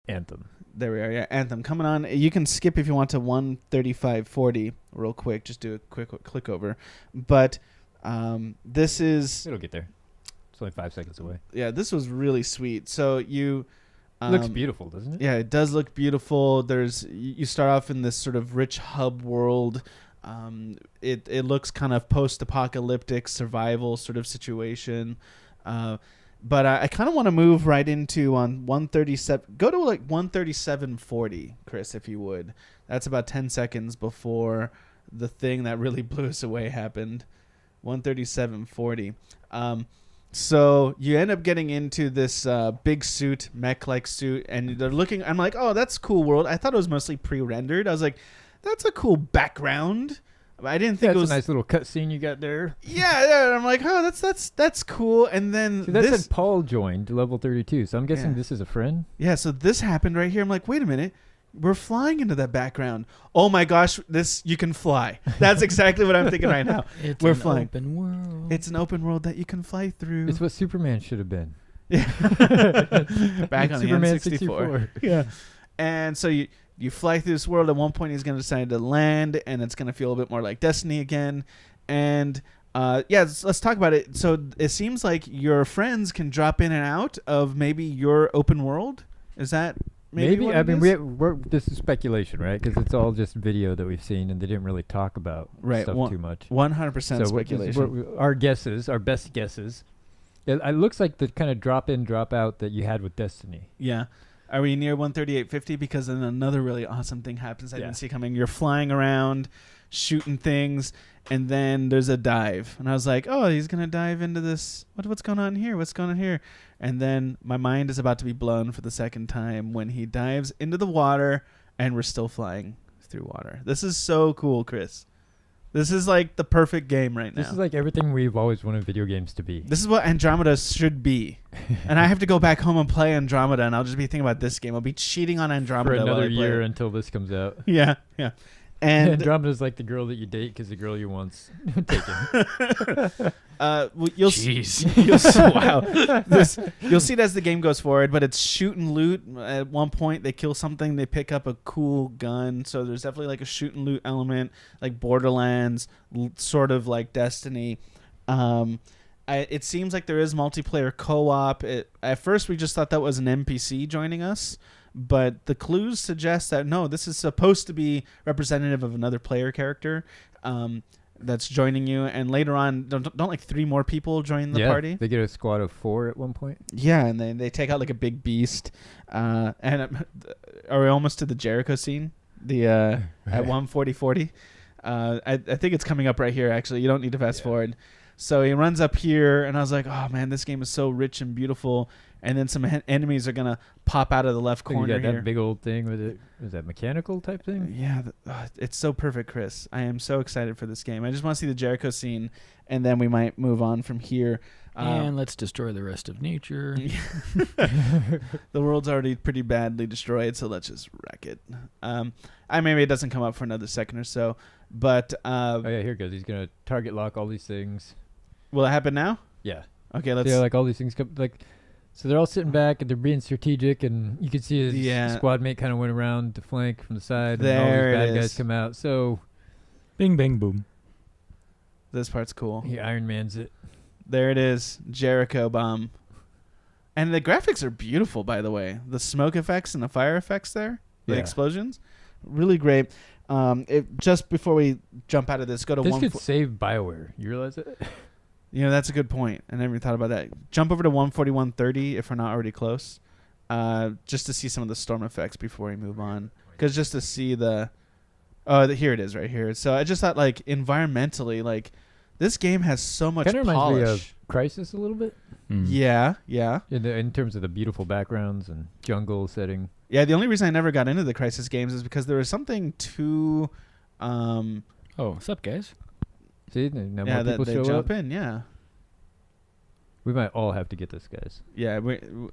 Anthem. There we are. Yeah, Anthem coming on. You can skip if you want to 1:35:40 real quick. Just do a quick click over. But this is. It'll get there. It's only 5 seconds away. Yeah, this was really sweet. So you. Looks beautiful, doesn't it? Yeah, it does look beautiful. You start off in this sort of rich hub world. It looks kind of post-apocalyptic survival sort of situation. But I kind of want to move right into on 137. Go to like 137:40, Chris, if you would. That's about 10 seconds before the thing that really blew us away happened. 137:40. So you end up getting into this big suit, mech-like suit, and they're looking. I'm like, oh, that's a cool world. I thought it was mostly pre-rendered. I was like, that's a cool background. I didn't think it was a nice little cutscene you got there. Yeah. I'm like, oh, that's cool. And then that said Paul joined level 32, so I'm guessing this is a friend. Yeah. So this happened right here. I'm like, wait a minute, we're flying into that background. Oh my gosh, you can fly. That's exactly what I'm thinking right now. We're flying. Open world. It's an open world that you can fly through. It's what Superman should have been. Yeah. Back on Superman the N64. 64. Yeah. And so you fly through this world. At one point, he's going to decide to land, and it's going to feel a bit more like Destiny again. And let's talk about it. So it seems like your friends can drop in and out of maybe your open world. Is that maybe? I mean, this is speculation, right? Because it's all just video that we've seen, and they didn't really talk about stuff too much. 100% speculation. Our guesses, our best guesses. It looks like the kind of drop in, drop out that you had with Destiny. Yeah. Are we near 138:50? Because then another really awesome thing happens I didn't see coming. You're flying around, shooting things, and then there's a dive. And I was like, oh, he's going to dive into this. What's going on here? What's going on here? And then my mind is about to be blown for the second time when he dives into the water, and we're still flying through water. This is so cool, Chris. This is like the perfect game right now. This is like everything we've always wanted video games to be. This is what Andromeda should be. And I have to go back home and play Andromeda, and I'll just be thinking about this game. I'll be cheating on Andromeda for another year until this comes out. Yeah. And Andromeda's like the girl that you date because the girl you once taken. You'll see, wow. You'll see it as the game goes forward, but it's shoot and loot. At one point, they kill something, they pick up a cool gun. So there's definitely like a shoot and loot element, like Borderlands, sort of like Destiny. It seems like there is multiplayer co-op. At first, we just thought that was an NPC joining us. But the clues suggest that, no, this is supposed to be representative of another player character that's joining you. And later on, don't like 3 more people join the party? They get a squad of 4 at one point. Yeah, and they take out like a big beast. And are we almost to the Jericho scene? At 1:40:40? I think it's coming up right here, actually. You don't need to fast forward. So he runs up here, and I was like, oh, man, this game is so rich and beautiful. And then some enemies are going to pop out of the left corner you got here. That big old thing with it. Is that mechanical type thing? Yeah. It's so perfect, Chris. I am so excited for this game. I just want to see the Jericho scene, and then we might move on from here. And let's destroy the rest of nature. The world's already pretty badly destroyed, so let's just wreck it. Maybe it doesn't come up for another second or so. But here it goes. He's going to target lock all these things. Will it happen now? Yeah. Okay, let's... Yeah, like all these things come... So they're all sitting back and they're being strategic, and you can see his squad mate kind of went around to flank from the side, and all these bad guys come out. So, bing, bang, boom. This part's cool. He Iron Man's it. There it is, Jericho bomb. And the graphics are beautiful, by the way. The smoke effects and the fire effects there, the explosions, really great. Just before we jump out of this, go to this could save Bioware. You realize it? You know, that's a good point. I never thought about that. Jump over to 141:30 if we're not already close, just to see some of the storm effects before we move on. Because just to see here it is right here. So I just thought, like, environmentally, like, this game has so much polish. Kind of reminds me of Crysis a little bit. Mm. Yeah. In terms of the beautiful backgrounds and jungle setting. Yeah, the only reason I never got into the Crysis games is because there was something too... what's up, guys? See, now more people they show jump up. in, yeah. We might all have to get this, guys. Yeah,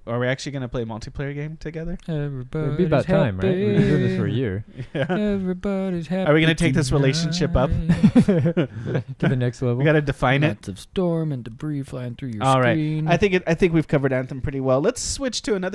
are we actually going to play a multiplayer game together? It'd be about time, right? We've been doing this for a year. Yeah. Everybody's happy. Are we going to take this relationship up to the next level? We got to define it. Lots of storm and debris flying through your all screen. Right. I think we've covered Anthem pretty well. Let's switch to another game.